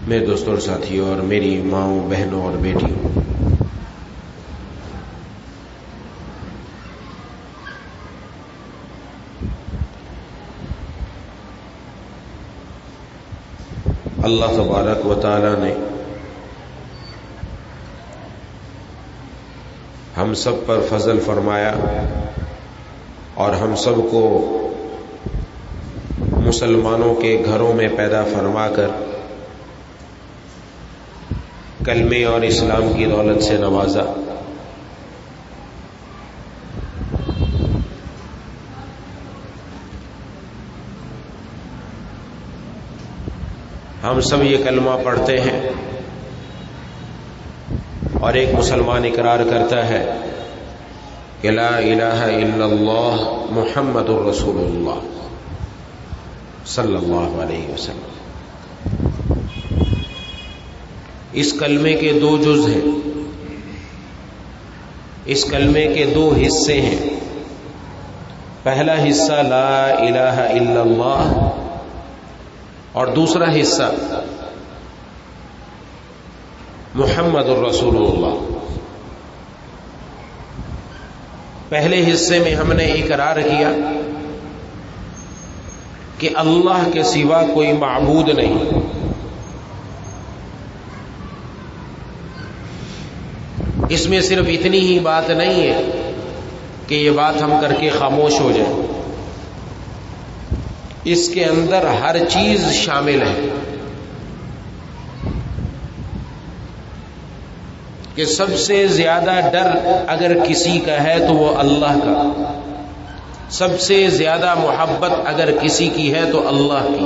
میرے دوستوں اور ساتھیوں اور میری ماؤں، بہنوں اور بیٹیوں، اللہ تبارک و تعالی نے ہم سب پر فضل فرمایا اور ہم سب کو مسلمانوں کے گھروں میں پیدا فرما کر کلمے اور اسلام کی دولت سے نوازا۔ ہم سب یہ کلمہ پڑھتے ہیں اور ایک مسلمان اقرار کرتا ہے کہ لا الہ الا اللہ محمد الرسول اللہ صلی اللہ علیہ وسلم۔ اس کلمے کے دو جز ہیں، اس کلمے کے دو حصے ہیں۔ پہلا حصہ لا الہ الا اللہ اور دوسرا حصہ محمد الرسول اللہ۔ پہلے حصے میں ہم نے اقرار کیا کہ اللہ کے سوا کوئی معبود نہیں، اس میں صرف اتنی ہی بات نہیں ہے کہ یہ بات ہم کر کے خاموش ہو جائیں، اس کے اندر ہر چیز شامل ہے کہ سب سے زیادہ ڈر اگر کسی کا ہے تو وہ اللہ کا، سب سے زیادہ محبت اگر کسی کی ہے تو اللہ کی،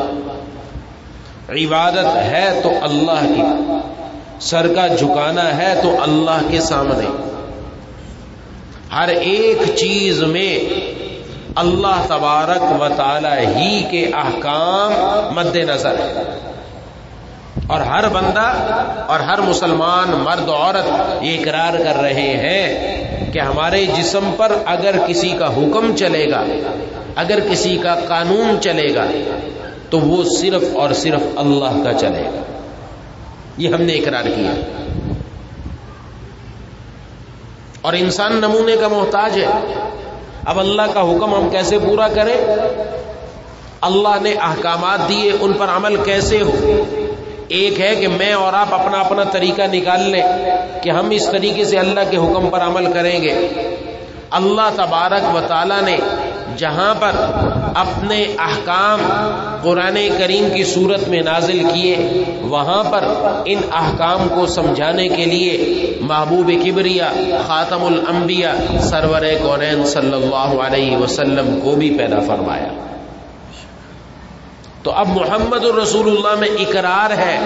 عبادت ہے تو اللہ کی، سر کا جھکانا ہے تو اللہ کے سامنے، ہر ایک چیز میں اللہ تبارک و تعالی ہی کے احکام مد نظر ہے، اور ہر بندہ اور ہر مسلمان مرد عورت یہ اقرار کر رہے ہیں کہ ہمارے جسم پر اگر کسی کا حکم چلے گا، اگر کسی کا قانون چلے گا تو وہ صرف اور صرف اللہ کا چلے گا۔ یہ ہم نے اقرار کیا، اور انسان نمونے کا محتاج ہے۔ اب اللہ کا حکم ہم کیسے پورا کریں؟ اللہ نے احکامات دیے، ان پر عمل کیسے ہو؟ ایک ہے کہ میں اور آپ اپنا اپنا طریقہ نکال لیں کہ ہم اس طریقے سے اللہ کے حکم پر عمل کریں گے۔ اللہ تبارک و تعالی نے جہاں پر اپنے احکام قرآن کریم کی صورت میں نازل کیے، وہاں پر ان احکام کو سمجھانے کے لیے محبوب کبریا خاتم الانبیاء سرور کونین صلی اللہ علیہ وسلم کو بھی پیدا فرمایا۔ تو اب محمد الرسول اللہ میں اقرار ہے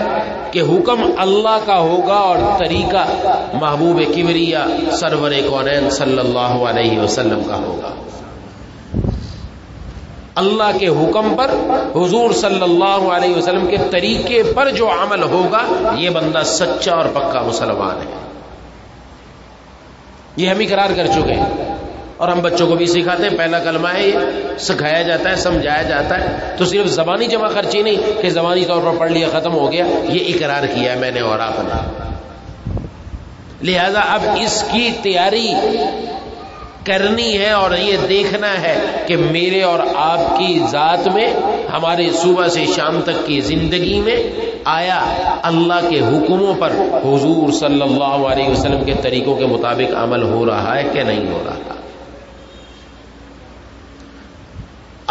کہ حکم اللہ کا ہوگا اور طریقہ محبوب کبریا سرور کونین صلی اللہ علیہ وسلم کا ہوگا۔ اللہ کے حکم پر، حضور صلی اللہ علیہ وسلم کے طریقے پر جو عمل ہوگا، یہ بندہ سچا اور پکا مسلمان ہے۔ یہ ہم اقرار کر چکے ہیں، اور ہم بچوں کو بھی سکھاتے ہیں۔ پہلا کلمہ ہے، یہ سکھایا جاتا ہے، سمجھایا جاتا ہے، تو صرف زبانی جمع خرچی نہیں کہ زبانی طور پر پڑھ لیا ختم ہو گیا، یہ اقرار کیا ہے میں نے اور آپ نے۔ لہذا اب اس کی تیاری کرنی ہے اور یہ دیکھنا ہے کہ میرے اور آپ کی ذات میں، ہمارے صبح سے شام تک کی زندگی میں آیا اللہ کے حکموں پر حضور صلی اللہ علیہ وسلم کے طریقوں کے مطابق عمل ہو رہا ہے کہ نہیں ہو رہا۔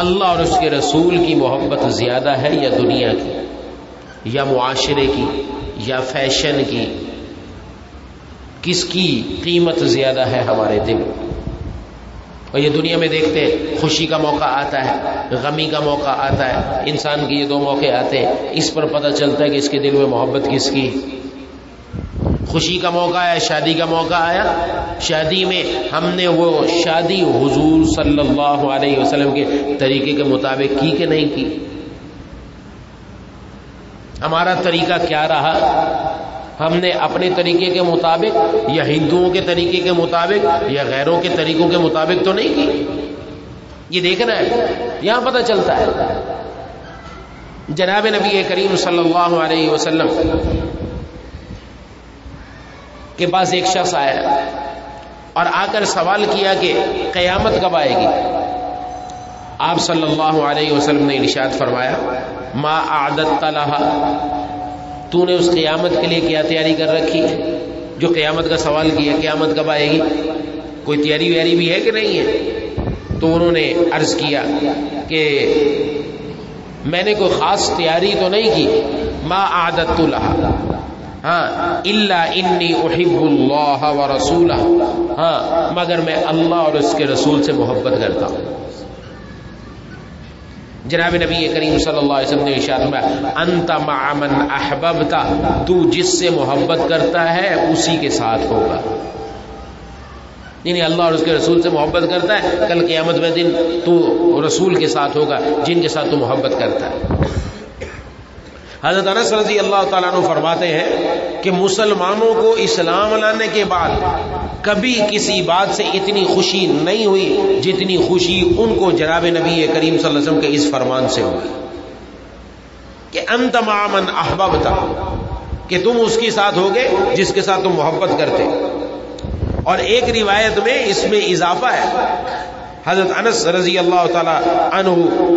اللہ اور اس کے رسول کی محبت زیادہ ہے یا دنیا کی، یا معاشرے کی، یا فیشن کی؟ کس کی قیمت زیادہ ہے ہمارے دل؟ اور یہ دنیا میں دیکھتے ہیں، خوشی کا موقع آتا ہے، غمی کا موقع آتا ہے، انسان کے یہ دو موقع آتے ہیں، اس پر پتہ چلتا ہے کہ اس کے دل میں محبت کس کی۔ خوشی کا موقع آیا، شادی کا موقع آیا، شادی میں ہم نے وہ شادی حضور صلی اللہ علیہ وسلم کے طریقے کے مطابق کی کہ نہیں کی؟ ہمارا طریقہ کیا رہا؟ ہم نے اپنے طریقے کے مطابق یا ہندوؤں کے طریقے کے مطابق یا غیروں کے طریقوں کے مطابق تو نہیں کی۔ یہ دیکھنا ہے، یہاں پتہ چلتا ہے۔ جناب نبی کریم صلی اللہ علیہ وسلم کے پاس ایک شخص آیا اور آ کر سوال کیا کہ قیامت کب آئے گی؟ آپ صلی اللہ علیہ وسلم نے ارشاد فرمایا ما اعددت لها، تو نے اس قیامت کے لیے کیا تیاری کر رکھی ہے؟ جو قیامت کا سوال کیا قیامت کب آئے گی، کوئی تیاری ویاری بھی ہے کہ نہیں ہے؟ تو انہوں نے عرض کیا کہ میں نے کوئی خاص تیاری تو نہیں کی، ما اعددت لها ہاں الا انی احب اللہ ورسولہ، ہاں مگر میں اللہ اور اس کے رسول سے محبت کرتا ہوں۔ جناب نبی کریم صلی اللہ علیہ وسلم نے ارشاد فرمایا انت مع من احببت، تو جس سے محبت کرتا ہے اسی کے ساتھ ہوگا، یعنی اللہ اور اس کے رسول سے محبت کرتا ہے، کل قیامت میں دن تو رسول کے ساتھ ہوگا جن کے ساتھ تو محبت کرتا ہے۔ حضرت انس رضی اللہ تعالیٰ عنہ فرماتے ہیں کہ مسلمانوں کو اسلام لانے کے بعد کبھی کسی بات سے اتنی خوشی نہیں ہوئی جتنی خوشی ان کو جناب نبی کریم صلی اللہ علیہ وسلم کے اس فرمان سے ہوئی کہ انت مع من احببت، کہ تم اس کے ساتھ ہوگے جس کے ساتھ تم محبت کرتے۔ اور ایک روایت میں اس میں اضافہ ہے، حضرت انس رضی اللہ تعالی عنہ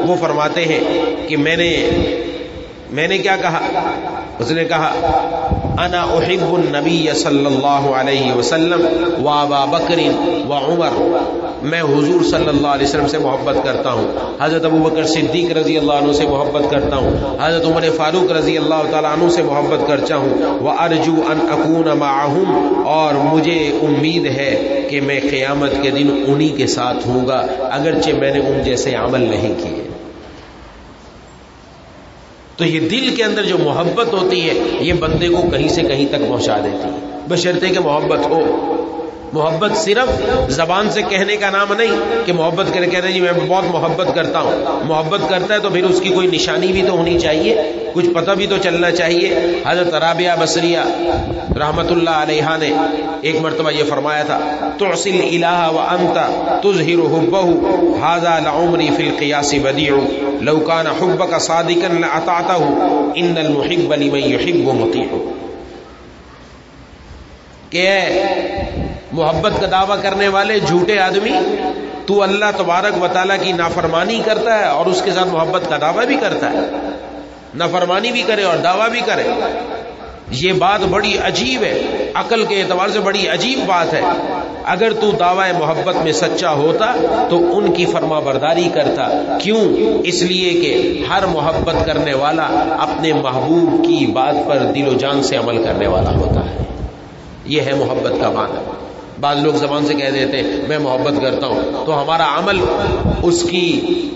وہ فرماتے ہیں کہ میں نے کیا کہا؟ اس نے کہا انا احب النبی صلی اللہ علیہ وسلم و ابا بکر و عمر، میں حضور صلی اللہ علیہ وسلم سے محبت کرتا ہوں، حضرت ابو بکر صدیق رضی اللہ عنہ سے محبت کرتا ہوں، حضرت عمر فاروق رضی اللہ تعالیٰ عنہ سے محبت کرتا ہوں، وارجو ان اکون معہم، اور مجھے امید ہے کہ میں قیامت کے دن انہی کے ساتھ ہوں گا اگرچہ میں نے ان جیسے عمل نہیں کیے۔ تو یہ دل کے اندر جو محبت ہوتی ہے یہ بندے کو کہیں سے کہیں تک پہنچا دیتی ہے، بشرطے کہ محبت ہو۔ محبت صرف زبان سے کہنے کا نام نہیں کہ محبت کرے کہتے ہیں جی میں بہت محبت کرتا ہوں، محبت کرتا ہے تو پھر اس کی کوئی نشانی بھی تو ہونی چاہیے، کچھ پتہ بھی تو چلنا چاہیے۔ حضرت رابعہ بصریہ رحمت اللہ علیہا نے ایک مرتبہ یہ فرمایا تھا تعصی الالہ وانت تظہر حبہ ھذا لعمری فی القیاس بدیع لو کان حبک صادقا لاطعتہ ان المحب لمن یحب مطیع، کہ محبت کا دعویٰ کرنے والے جھوٹے آدمی، تو اللہ تبارک و تعالیٰ کی نافرمانی کرتا ہے اور اس کے ساتھ محبت کا دعویٰ بھی کرتا ہے، نافرمانی بھی کرے اور دعویٰ بھی کرے۔ یہ بات بڑی عجیب ہے، عقل کے اعتبار سے بڑی عجیب بات ہے۔ اگر تو دعوی محبت میں سچا ہوتا تو ان کی فرما برداری کرتا، کیوں؟ اس لیے کہ ہر محبت کرنے والا اپنے محبوب کی بات پر دل و جان سے عمل کرنے والا ہوتا ہے۔ یہ ہے محبت کا معنی۔ بعض لوگ زبان سے کہہ دیتے ہیں میں محبت کرتا ہوں، تو ہمارا عمل اس کی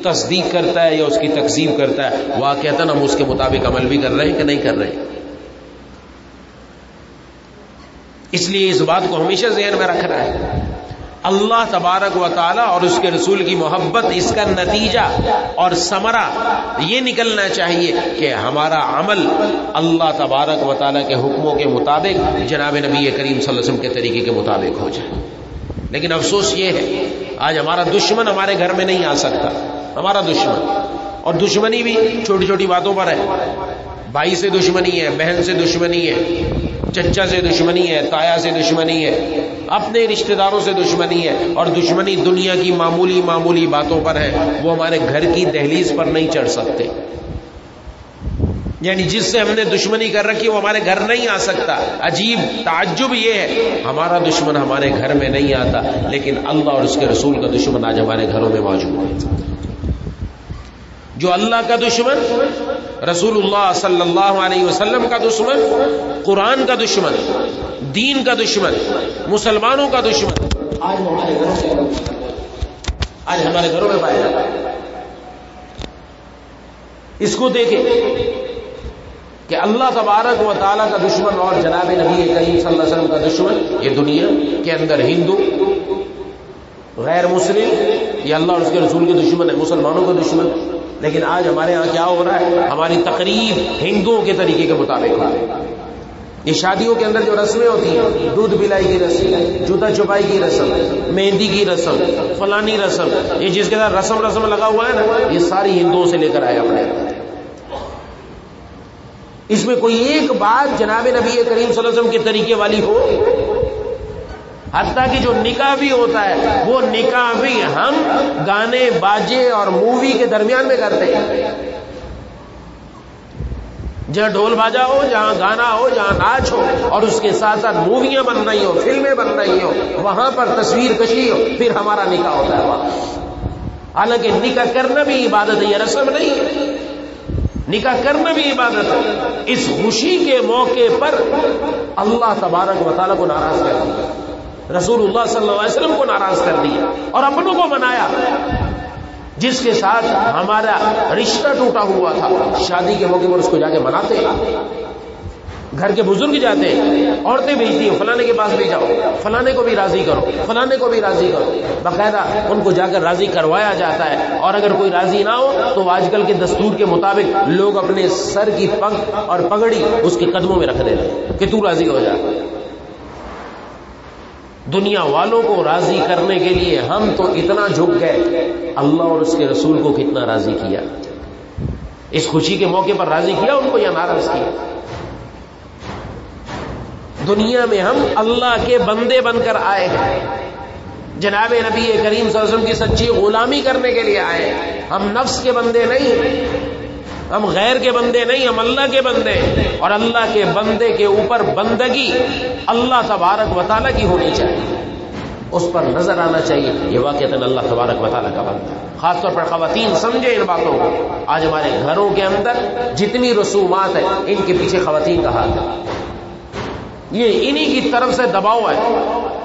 تصدیق کرتا ہے یا اس کی تکذیب کرتا ہے، واقعتاً ہم اس کے مطابق عمل بھی کر رہے ہیں کہ نہیں کر رہے ہیں۔ اس لیے اس بات کو ہمیشہ ذہن میں رکھنا ہے، اللہ تبارک و تعالی اور اس کے رسول کی محبت، اس کا نتیجہ اور ثمرہ یہ نکلنا چاہیے کہ ہمارا عمل اللہ تبارک و تعالی کے حکموں کے مطابق، جناب نبی کریم صلی اللہ علیہ وسلم کے طریقے کے مطابق ہو جائے۔ لیکن افسوس یہ ہے آج ہمارا دشمن ہمارے گھر میں نہیں آ سکتا، ہمارا دشمن، اور دشمنی بھی چھوٹی چھوٹی باتوں پر ہے، بھائی سے دشمنی ہے، بہن سے دشمنی ہے، چچا سے دشمنی ہے، تایا سے دشمنی ہے، اپنے رشتہ داروں سے دشمنی ہے، اور دشمنی دنیا کی معمولی معمولی باتوں پر ہے، وہ ہمارے گھر کی دہلیز پر نہیں چڑھ سکتے، یعنی جس سے ہم نے دشمنی کر رکھی وہ ہمارے گھر نہیں آ سکتا۔ عجیب تعجب یہ ہے ہمارا دشمن ہمارے گھر میں نہیں آتا، لیکن اللہ اور اس کے رسول کا دشمن آج ہمارے گھروں میں موجود ہے۔ جو اللہ کا دشمن، رسول اللہ صلی اللہ علیہ وسلم کا دشمن، قرآن کا دشمن، دین کا دشمن، مسلمانوں کا دشمن، آج ہمارے گھروں میں پایا جاتا ہے۔ اس کو دیکھیں کہ اللہ تبارک و تعالیٰ کا دشمن اور جناب نبی کریم صلی اللہ علیہ وسلم کا دشمن، یہ دنیا کے اندر ہندو، غیر مسلم، یہ اللہ اور اس کے رسول کے دشمن ہے، مسلمانوں کا دشمن۔ لیکن آج ہمارے ہاں کیا ہو رہا ہے؟ ہماری تقریب ہندوؤں کے طریقے کے مطابق ہو رہی ہے۔ یہ شادیوں کے اندر جو رسمیں ہوتی ہیں، دودھ پلائی کی رسم، جوتا چھپائی کی رسم، مہندی کی رسم، فلانی رسم، یہ جس کے ساتھ رسم لگا ہوا ہے نا، یہ ساری ہندوؤں سے لے کر آئے اپنے۔ اس میں کوئی ایک بات جناب نبی کریم صلی اللہ علیہ وسلم کے طریقے والی ہو؟ حتیٰ کہ جو نکاح بھی ہوتا ہے وہ نکاح بھی ہم گانے باجے اور مووی کے درمیان میں کرتے ہیں. جہاں ڈھول باجا ہو، جہاں گانا ہو، جہاں ناچ ہو، اور اس کے ساتھ ساتھ موویاں بن رہی ہو، فلمیں بن رہی ہو، وہاں پر تصویر کشی ہو، پھر ہمارا نکاح ہوتا ہے وہاں. حالانکہ نکاح کرنا بھی عبادت ہے، یہ رسم نہیں ہے. نکاح کرنا بھی عبادت ہے. اس خوشی کے موقع پر اللہ تبارک و تعالیٰ کو ناراض کر دیا، رسول اللہ صلی اللہ علیہ وسلم کو ناراض کر دیا اور اپنوں کو منایا. جس کے ساتھ ہمارا رشتہ ٹوٹا ہوا تھا، شادی کے موقع پر اس کو جا کے مناتے ہیں. گھر کے بزرگ جاتے ہیں، عورتیں بھیجتی ہیں فلانے کے پاس بھی جاؤ، فلانے کو بھی راضی کرو، فلانے کو بھی راضی کرو. باقاعدہ ان کو جا کر راضی کروایا جاتا ہے. اور اگر کوئی راضی نہ ہو تو آج کل کے دستور کے مطابق لوگ اپنے سر کی پگ اور پگڑی اس کے قدموں میں رکھ دیتے ہیں کہ تو راضی ہو جا. دنیا والوں کو راضی کرنے کے لیے ہم تو اتنا جھک گئے، اللہ اور اس کے رسول کو کتنا راضی کیا. اس خوشی کے موقع پر راضی کیا ان کو یا ناراض کیا؟ دنیا میں ہم اللہ کے بندے بن کر آئے ہیں، جناب نبی کریم صلی اللہ علیہ وسلم کی سچی غلامی کرنے کے لیے آئے ہیں. ہم نفس کے بندے نہیں، ہم غیر کے بندے نہیں، ہم اللہ کے بندے. اور اللہ کے بندے کے اوپر بندگی اللہ تبارک و تعالیٰ کی ہونی چاہیے، اس پر نظر آنا چاہیے یہ واقعتاً اللہ تبارک و تعالیٰ کا بندہ. خاص طور پر خواتین سمجھیں ان باتوں کو. آج ہمارے گھروں کے اندر جتنی رسومات ہیں ان کے پیچھے خواتین کا ہاتھ ہے. یہ انہی کی طرف سے دباؤ ہے.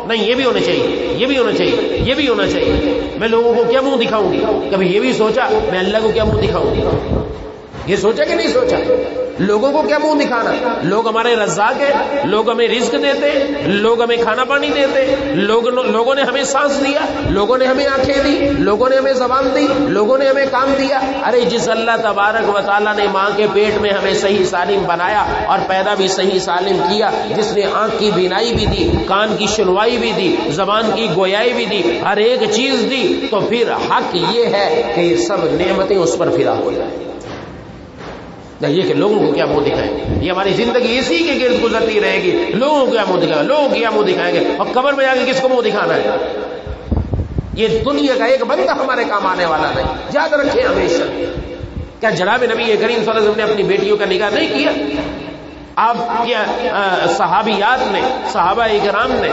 نہیں یہ بھی ہونا چاہیے، یہ بھی ہونا چاہیے، یہ بھی ہونا چاہیے. میں لوگوں کو کیا منہ دکھاؤں گی؟ کبھی یہ بھی سوچا میں اللہ کو کیا منہ دکھاؤں گی؟ یہ سوچا کہ نہیں سوچا؟ لوگوں کو کیا منہ دکھانا؟ لوگ ہمارے رزاق ہیں، لوگ ہمیں رزق دیتے، لوگ ہمیں کھانا پانی دیتے، لوگوں نے ہمیں سانس دیا، لوگوں نے ہمیں آنکھیں دی، لوگوں نے ہمیں زبان دی، لوگوں نے ہمیں کام دیا. ارے جس اللہ تبارک و تعالیٰ نے ماں کے پیٹ میں ہمیں صحیح سالم بنایا اور پیدا بھی صحیح سالم کیا، جس نے آنکھ کی بینائی بھی دی، کان کی سنوائی بھی دی، زبان کی گویائی بھی دی، ہر ایک چیز دی، تو پھر حق یہ ہے کہ یہ سب نعمتیں اس پر فدا ہو جائیں. یہ کہ لوگوں کو کیا منہ دکھائیں؟ یہ ہماری زندگی اسی کے گرد گزرتی رہے گی. لوگوں کو کیا منہ دکھائیں، لوگوں کو کیا منہ دکھائیں گے، اور قبر میں جا کے کس کو منہ دکھانا ہے؟ یہ دنیا کا ایک بندہ ہمارے کام آنے والا نہیں. یاد رکھیں ہمیشہ. کیا جناب نبی کریم صلی اللہ علیہ وسلم نے اپنی بیٹیوں کا نکاح نہیں کیا؟ آپ کیا صحابیات نے، صحابہ کرام نے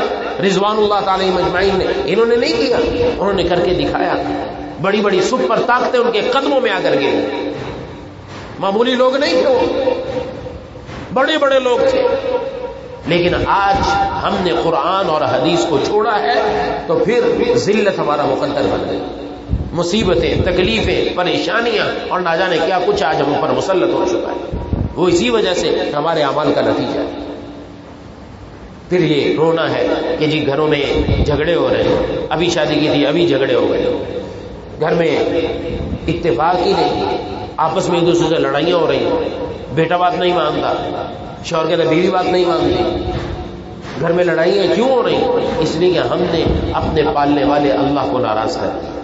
رضوان اللہ تعالی مجمعین نے، انہوں نے نہیں کیا؟ انہوں نے کر کے دکھایا. بڑی بڑی سپر طاقتیں ان کے قدموں میں آ کر گئی. معمولی لوگ نہیں تھے، وہ بڑے بڑے لوگ تھے. لیکن آج ہم نے قرآن اور حدیث کو چھوڑا ہے تو پھر ذلت ہمارا مقدر بن گئی. مصیبتیں، تکلیفیں، پریشانیاں اور نہ جانے کیا کچھ آج ہم پر مسلط ہو چکا ہے. وہ اسی وجہ سے ہمارے اعمال کا نتیجہ ہے. پھر یہ رونا ہے کہ جی گھروں میں جھگڑے ہو رہے ہیں، ابھی شادی کی تھی ابھی جھگڑے ہو گئے، گھر میں اتفاق ہی نہیں، آپس میں ایک دوسرے سے لڑائیاں ہو رہی ہیں. بیٹا بات نہیں مانتا، شوہر کہتا بیوی بات نہیں مانتی. گھر میں لڑائیاں کیوں ہو رہی ہیں؟ اس لیے کہ ہم نے اپنے پالنے والے اللہ کو ناراض کر دیا.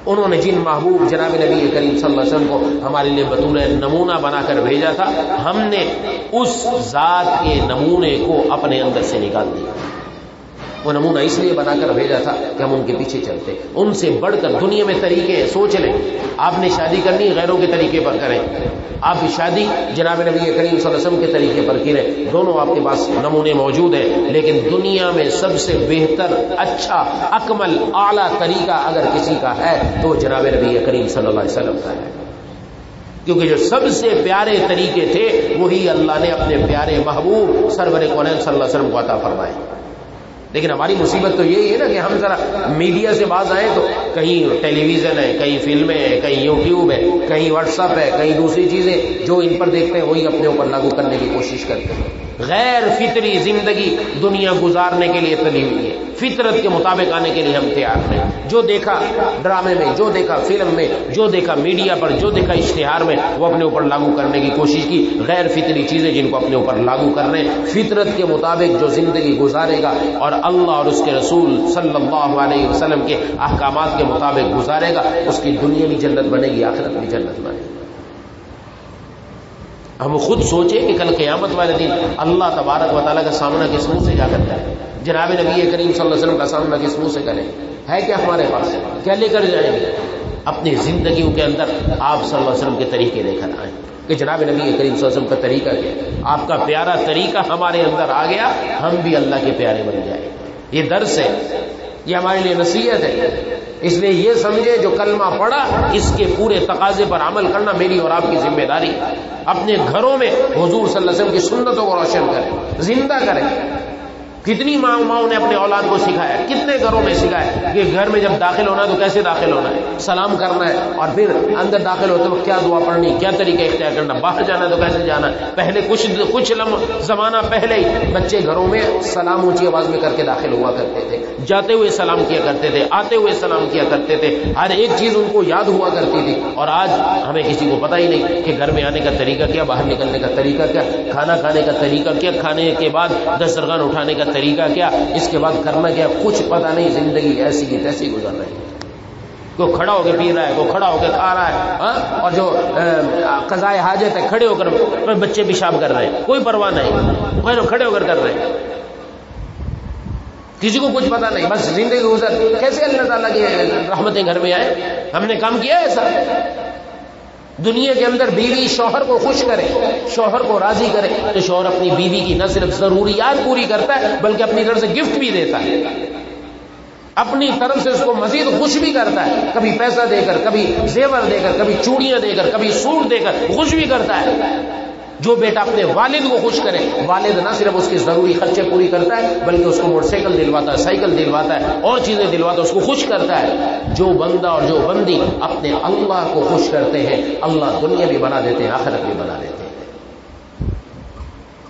انہوں نے جن محبوب جناب نبی کریم صلی اللہ علیہ وسلم کو ہمارے لیے بطور نمونہ بنا کر بھیجا تھا، ہم نے اس ذات کے نمونے کو اپنے اندر سے نکال دیا. وہ نمونہ اس لیے بنا کر بھیجا تھا کہ ہم ان کے پیچھے چلتے. ان سے بڑھ کر دنیا میں طریقے سوچ لیں. آپ نے شادی کرنی غیروں کے طریقے پر کریں، آپ شادی جناب نبی کریم صلی اللہ علیہ وسلم کے طریقے پر کریں. دونوں آپ کے پاس نمونے موجود ہیں، لیکن دنیا میں سب سے بہتر، اچھا، اکمل، اعلیٰ طریقہ اگر کسی کا ہے تو جناب نبی کریم صلی اللہ علیہ وسلم کا ہے. کیونکہ جو سب سے پیارے طریقے تھے وہی اللہ نے اپنے پیارے محبوب سرور کونین صلی اللہ علیہ وسلم کو عطا فرمائے. لیکن ہماری مصیبت تو یہی ہے نا کہ ہم ذرا میڈیا سے باز آئیں تو کہیں ٹیلی ویژن ہے، کہیں فلمیں ہیں، کہیں یوٹیوب ہے، کہیں واٹس ایپ ہے، کہیں دوسری چیزیں، جو ان پر دیکھتے ہیں وہی اپنے اوپر لاگو کرنے کی کوشش کرتے ہیں. غیر فطری زندگی دنیا گزارنے کے لیے تلی ہوئی ہے. فطرت کے مطابق آنے کے لیے ہم تیار ہیں. جو دیکھا ڈرامے میں، جو دیکھا فلم میں، جو دیکھا میڈیا پر، جو دیکھا اشتہار میں، وہ اپنے اوپر لاگو کرنے کی کوشش کی. غیر فطری چیزیں جن کو اپنے اوپر لاگو کر رہے ہیں. فطرت کے مطابق جو زندگی گزارے گا اور اللہ اور اس کے رسول صلی اللہ علیہ وسلم کے احکامات کے مطابق گزارے گا، اس کی دنیا بھی جنت بنے گی، آخرت بھی جنت بنے گی. ہم خود سوچیں کہ کل قیامت والے دن اللہ تبارک و تعالیٰ کا سامنا کس منہ سے کیا کرتا ہے؟ جناب نبی کریم صلی اللہ علیہ وسلم کا سامنا کس منہ سے کریں؟ ہے کیا ہمارے پاس؟ کیا لے کر جائیں گے؟ اپنی زندگیوں کے اندر آپ صلی اللہ علیہ وسلم کے طریقے لے کر آئیں کہ جناب نبی کریم صلی اللہ علیہ وسلم کا طریقہ کیا؟ آپ کا پیارا طریقہ ہمارے اندر آ گیا، ہم بھی اللہ کے پیارے بن جائیں۔ یہ درس ہے، یہ ہمارے لیے نصیحت ہے۔ اس لیے یہ سمجھے جو کلمہ پڑھا اس کے پورے تقاضے پر عمل کرنا میری اور آپ کی ذمہ داری۔ اپنے گھروں میں حضور صلی اللہ علیہ وسلم کی سنتوں کو روشن کریں، زندہ کریں۔ کتنی ماؤں نے اپنے اولاد کو سکھایا، کتنے گھروں میں سکھایا کہ گھر میں جب داخل ہونا ہے تو کیسے داخل ہونا ہے، سلام کرنا ہے، اور پھر اندر داخل ہوتے وقت کیا دعا پڑھنی، کیا طریقہ اختیار کرنا، باہر جانا ہے تو کیسے جانا ہے۔ پہلے کچھ زمانہ پہلے ہی بچے گھروں میں سلام اونچی آواز میں کر کے داخل ہوا کرتے تھے، جاتے ہوئے سلام کیا کرتے تھے، آتے ہوئے سلام کیا کرتے تھے، ہر ایک چیز ان کو یاد ہوا کرتی تھی۔ اور آج ہمیں کسی کو پتہ ہی نہیں کہ گھر میں آنے کا طریقہ کیا، باہر نکلنے کا طریقہ کیا، کھانا کھانے کا طریقہ کیا، کھانے کے بعد دسترخوان اٹھانے کا طریقہ کیا، اس کے بعد کرنا کیا، کچھ پتہ نہیں۔ زندگی ایسی کی تیسی گزر رہی ہے، کوئی کھڑا ہو کے پی رہا ہے، کوئی کھڑا ہو کے کھا رہا ہے، اور جو قضائے حاجت ہے کھڑے ہو کر بچے پیشاب کر رہے ہیں، کوئی پرواہ نہیں، کھڑے ہو کر کر رہے ہیں، کسی کو کچھ پتہ نہیں، بس زندگی گزر۔ کیسے اللہ تعالیٰ کی رحمتیں گھر میں آئے؟ ہم نے کام کیا ایسا؟ دنیا کے اندر بیوی شوہر کو خوش کرے، شوہر کو راضی کرے تو شوہر اپنی بیوی کی نہ صرف ضروریات پوری کرتا ہے بلکہ اپنی طرف سے گفٹ بھی دیتا ہے، اپنی طرف سے اس کو مزید خوش بھی کرتا ہے، کبھی پیسہ دے کر، کبھی زیور دے کر، کبھی چوڑیاں دے کر، کبھی سوٹ دے کر خوش بھی کرتا ہے۔ جو بیٹا اپنے والد کو خوش کرے، والد نہ صرف اس کی ضروری خرچے پوری کرتا ہے بلکہ اس کو موٹر سائیکل دلواتا ہے، سائیکل دلواتا ہے، اور چیزیں دلواتا ہے، اس کو خوش کرتا ہے۔ جو بندہ اور جو بندی اپنے اللہ کو خوش کرتے ہیں، اللہ دنیا بھی بنا دیتے ہیں، آخرت بھی بنا دیتے ہیں۔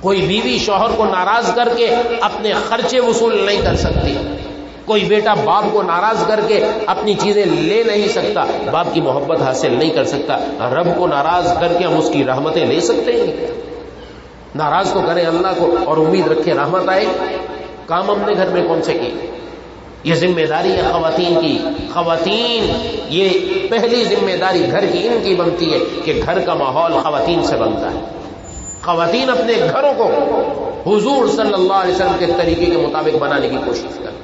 کوئی بیوی شوہر کو ناراض کر کے اپنے خرچے وصول نہیں کر سکتی، کوئی بیٹا باپ کو ناراض کر کے اپنی چیزیں لے نہیں سکتا، باپ کی محبت حاصل نہیں کر سکتا۔ رب کو ناراض کر کے ہم اس کی رحمتیں لے سکتے ہیں؟ ناراض تو کریں اللہ کو اور امید رکھیں رحمت آئے۔ کام ہم نے گھر میں کون سے کی؟ یہ ذمہ داری ہے خواتین کی۔ خواتین، یہ پہلی ذمہ داری گھر کی ان کی بنتی ہے کہ گھر کا ماحول خواتین سے بنتا ہے۔ خواتین اپنے گھروں کو حضور صلی اللہ علیہ وسلم کے طریقے کے مطابق بنانے کی کوشش کریں۔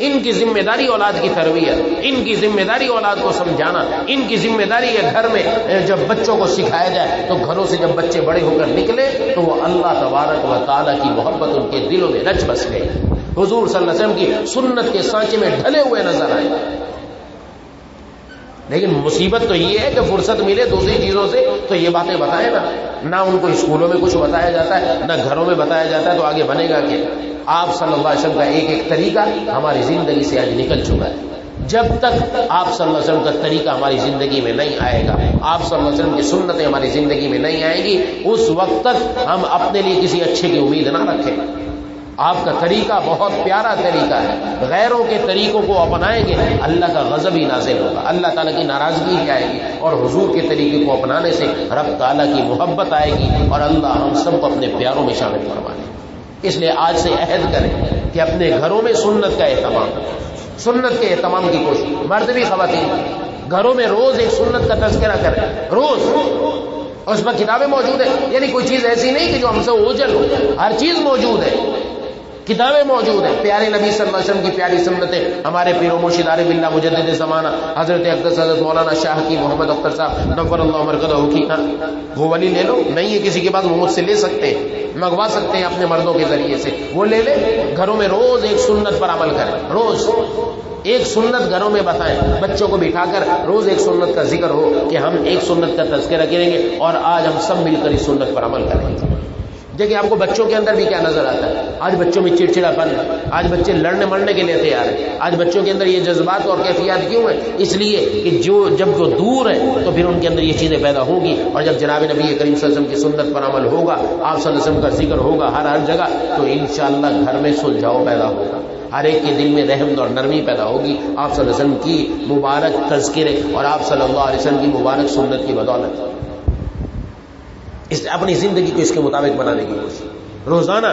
ان کی ذمہ داری اولاد کی تربیت، ان کی ذمہ داری اولاد کو سمجھانا، ان کی ذمہ داری ہے گھر میں جب بچوں کو سکھایا جائے تو گھروں سے جب بچے بڑے ہو کر نکلے تو وہ اللہ تبارک و تعالیٰ کی محبت ان کے دلوں میں رچ بس گئی، حضور صلی اللہ علیہ وسلم کی سنت کے سانچے میں ڈھلے ہوئے نظر آئے۔ لیکن مصیبت تو یہ ہے کہ فرصت ملے دوسری چیزوں سے تو یہ باتیں بتائیں نا، نہ ان کو اسکولوں میں کچھ بتایا جاتا ہے، نہ گھروں میں بتایا جاتا ہے، تو آگے بنے گا کیا؟ آپ صلی اللہ علیہ وسلم کا ایک ایک طریقہ ہماری زندگی سے آج نکل چکا ہے۔ جب تک آپ صلی اللہ علیہ وسلم کا طریقہ ہماری زندگی میں نہیں آئے گا، آپ صلی اللہ علیہ وسلم کی سنتیں ہماری زندگی میں نہیں آئیں گی، اس وقت تک ہم اپنے لیے کسی اچھے کی امید نہ رکھیں۔ آپ کا طریقہ بہت پیارا طریقہ ہے، غیروں کے طریقوں کو اپنائیں گے اللہ کا غضب ہی نازل ہوگا، اللہ تعالیٰ کی ناراضگی ہی آئے گی، اور حضور کے طریقے کو اپنانے سے رب تعالیٰ کی محبت آئے گی اور اللہ ہم سب کو اپنے پیاروں میں شامل فرما لے۔ اس لیے آج سے عہد کریں کہ اپنے گھروں میں سنت کا اہتمام، سنت کے اہتمام کی کوشش، مرد بھی خواتین گھروں میں روز ایک سنت کا تذکرہ کریں، روز، اور اس پر کتابیں موجود ہیں، یعنی کوئی چیز ایسی نہیں کہ جو ہم سے اوجھل ہو، ہر چیز موجود ہے، کتابیں موجود ہیں، پیارے نبی صلی اللہ علیہ وسلم کی پیاری سنتیں، ہمارے پیر و مرشد عارف باللہ مجدد زمانہ حضرت اقدس حضرت مولانا شاہ کی محمد اختر صاحب نور اللہ مرکزہ کی، وہ ولی لے لو، نہیں ہے کسی کے پاس وہ مجھ سے لے سکتے ہیں، منگوا سکتے ہیں اپنے مردوں کے ذریعے سے، وہ لے لے، گھروں میں روز ایک سنت پر عمل کریں، روز ایک سنت گھروں میں بتائیں، بچوں کو بٹھا کر روز ایک سنت کا ذکر ہو کہ ہم ایک سنت کا تذکرہ کریں گے اور آج ہم سب مل کر اس سنت پر عمل کریں گے۔ دیکھیں آپ کو بچوں کے اندر بھی کیا نظر آتا ہے، آج بچوں میں چڑچڑاپن ہے، آج بچے لڑنے مرنے کے لیے تیار ہیں، آج بچوں کے اندر یہ جذبات اور کیفیات کیوں ہیں؟ اس لیے کہ جب وہ دور ہے تو پھر ان کے اندر یہ چیزیں پیدا ہوں گی، اور جب جناب نبی کریم صلی اللہ علیہ وسلم کی سنت پر عمل ہوگا، آپ صلی اللہ علیہ وسلم کا ذکر ہوگا ہر جگہ، تو انشاءاللہ گھر میں سلجھاؤ پیدا ہوگا، ہر ایک کے دل میں رحم اور نرمی پیدا ہوگی، آپ صلی اللہ علیہ وسلم کی مبارک تذکرے اور آپ صلی اللہ علیہ وسلم کی مبارک سنت کی بدولت، اس اپنی زندگی کو اس کے مطابق بنانے کی کوشش۔ روزانہ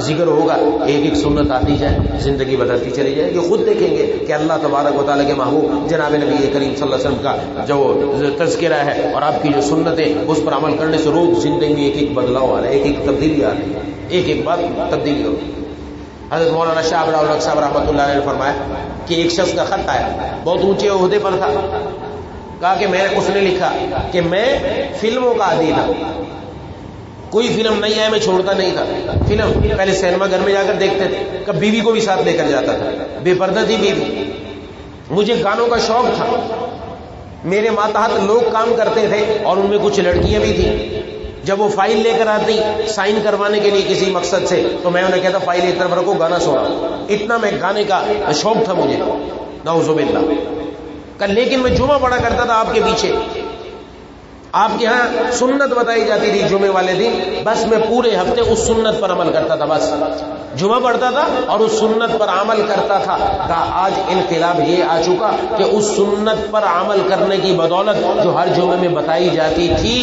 ذکر ہوگا، ایک ایک سنت آتی جائے، زندگی بدلتی چلی جائے گی. خود دیکھیں گے کہ اللہ تبارک و تعالیٰ کے محبوب جناب نبی کریم صلی اللہ علیہ وسلم کا جو تذکرہ ہے اور آپ کی جو سنتیں اس پر عمل کرنے سے روز زندگی میں ایک ایک بدلاؤ آ رہا ہے، ایک ایک تبدیلی آ رہی ہے، ایک ایک بات تبدیلی ہو. حضرت مولانا شاہ عبد الحق صاحب رحمۃ اللہ علیہ نے فرمایا کہ ایک شخص کا خط آیا، بہت اونچے عہدے پر تھا. کہا کہ اس نے لکھا کہ میں فلموں کا عادی تھا، کوئی فلم نہیں آئے میں چھوڑتا نہیں تھا. فلم پہلے سینما گھر میں جا کر دیکھتے تھے، کب بیوی کو بھی ساتھ لے کر جاتا تھا، بے پردہ تھی بیوی. مجھے گانوں کا شوق تھا، میرے ماتحت لوگ کام کرتے تھے اور ان میں کچھ لڑکیاں بھی تھیں. جب وہ فائل لے کر آتی سائن کروانے کے لیے کسی مقصد سے تو میں انہیں کہتا فائل ایک طرف رکھو، گانا سنا. اتنا میں گانے کا شوق تھا مجھے، نعوذ باللہ. لیکن میں جمعہ پڑھا کرتا تھا آپ کے پیچھے، آپ کے ہاں سنت بتائی جاتی تھی جمعے والے دن، بس میں پورے ہفتے اس سنت پر عمل کرتا تھا. بس جمعہ پڑھتا تھا اور اس سنت پر عمل کرتا تھا. آج انقلاب یہ آ چکا کہ اس سنت پر عمل کرنے کی بدولت جو ہر جمعے میں بتائی جاتی تھی،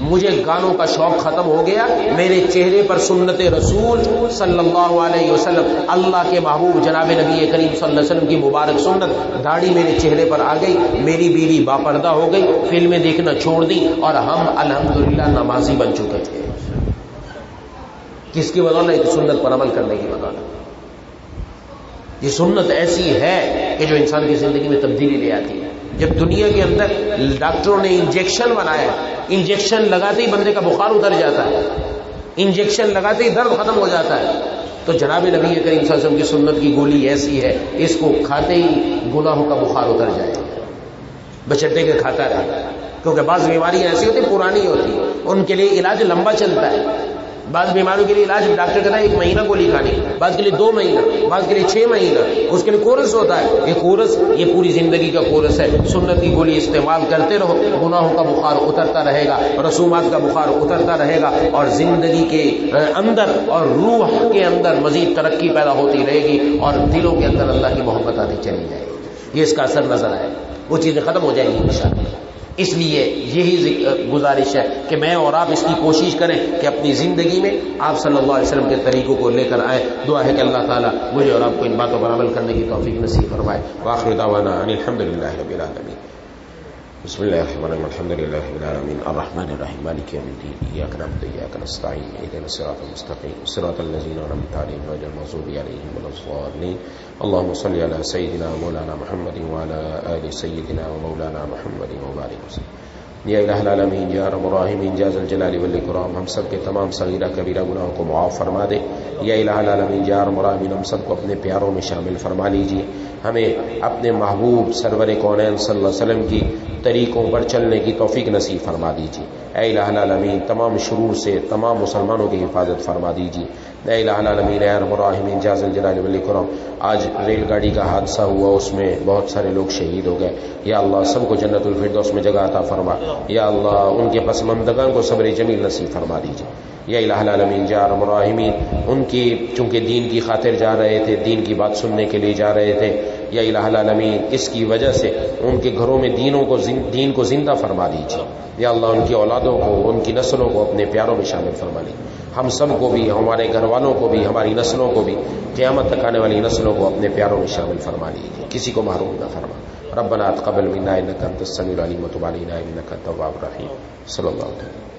مجھے گانوں کا شوق ختم ہو گیا. میرے چہرے پر سنت رسول صلی اللہ علیہ وسلم، اللہ کے محبوب جناب نبی کریم صلی اللہ علیہ وسلم کی مبارک سنت، داڑھی میرے چہرے پر آ گئی. میری بیوی باپردہ ہو گئی، فلمیں دیکھنا چھوڑ دی اور ہم الحمدللہ نمازی بن چکے تھے. کس کی بدولت؟ سنت پر عمل کرنے کی بدولت. یہ سنت ایسی ہے کہ جو انسان کی زندگی میں تبدیلی لے آتی ہے. جب دنیا کے اندر ڈاکٹروں نے انجیکشن بنایا، انجیکشن لگاتے ہی بندے کا بخار اتر جاتا ہے، انجیکشن لگاتے ہی درد ختم ہو جاتا ہے، تو جناب نبی کریم صلی اللہ علیہ وسلم کی سنت کی گولی ایسی ہے، اس کو کھاتے ہی گناہوں کا بخار اتر جائے گا. بچٹے کے کھاتا رہتا ہے، کیونکہ بعض بیماریاں ایسی ہوتی پرانی ہوتی ہیں، ان کے لیے علاج لمبا چلتا ہے. بعض بیماریوں کے لیے علاج ڈاکٹر کہتا ہے 1 مہینہ گولی کھانی، بعض کے لیے 2 مہینہ، بعض کے لیے 6 مہینہ. اس کے لیے کورس ہوتا ہے. یہ کورس یہ پوری زندگی کا کورس ہے. سنت کی گولی استعمال کرتے رہو، گناہوں کا بخار اترتا رہے گا، رسومات کا بخار اترتا رہے گا، اور زندگی کے اندر اور روح کے اندر مزید ترقی پیدا ہوتی رہے گی، اور دلوں کے اندر اللہ کی محبت آتی چلی جائے گی. یہ اس کا اثر نظر آئے، وہ چیزیں ختم ہو جائیں گی انشاءاللہ. اس لیے یہی گزارش ہے کہ میں اور آپ اس کی کوشش کریں کہ اپنی زندگی میں آپ صلی اللہ علیہ وسلم کے طریقوں کو لے کر آئیں. دعا ہے کہ اللہ تعالیٰ مجھے اور آپ کو ان باتوں پر عمل کرنے کی توفیق نصیب فرمائے. وآخر دعوانا ان الحمدللہ رب العالمین. بسم اللہ الرحمن الرحیم. الحمدللہ رب العالمین الرحمن الرحیم مالک یوم الدین. ایاک نعبد و ایاک نستعین. اهدنا الصراط المستقیم صراط الذین انعمت علیہم غیر المغضوب علیہم ولا الضالین. اللهم صل على سيدنا مولانا محمد وعلى آل سيدنا ومولانا محمد وبارك وسلم. یا الہ العالمین یا ارحم الراحمین یا ذا الجلال والاکرام، ہم سب کے تمام صغیرہ کبیرہ گناہوں کو معاف فرما دے. یا الہ العالمین یا ارحم الراحمین، ہم سب کو اپنے پیاروں میں شامل فرما لیجیے. ہمیں اپنے محبوب سرور کونین صلی اللہ علیہ وسلم کی طریقوں پر چلنے کی توفیق نصیب فرما دیجیے. اے الہ العالمین تمام شرور سے تمام مسلمانوں کی حفاظت فرما دیجیے. اے الہ العالمین اے ارحم الراحمین یا ذا الجلال والاکرام، آج ریل گاڑی کا حادثہ ہوا، اس میں بہت سارے لوگ شہید ہو گئے. یا اللہ سب کو جنت الفردوس میں جگہ عطا فرما. یا اللہ ان کے پسماندگان کو صبر جمیل نصیب فرما دیجیے. یا الہ العالمین یا ارحم الراحمین، ان کی چونکہ دین کی خاطر جا رہے تھے، دین کی بات سننے کے لیے جا رہے تھے، یا الہ العالمین اس کی وجہ سے ان کے گھروں میں دین کو زندہ فرما دیجیے. یا اللہ ان کی اولادوں کو، ان کی نسلوں کو اپنے پیاروں میں شامل فرما لیجیے. ہم سب کو بھی، ہمارے گھر والوں کو بھی، ہماری نسلوں کو بھی، قیامت تک آنے والی نسلوں کو اپنے پیاروں میں شامل فرما لیجیے. کسی کو محروم نہ فرما. ربنا تقبل منا انک انت السمیع العلیم وتب علینا انک انت التواب الرحیم. صلی اللہ علیہ وسلم.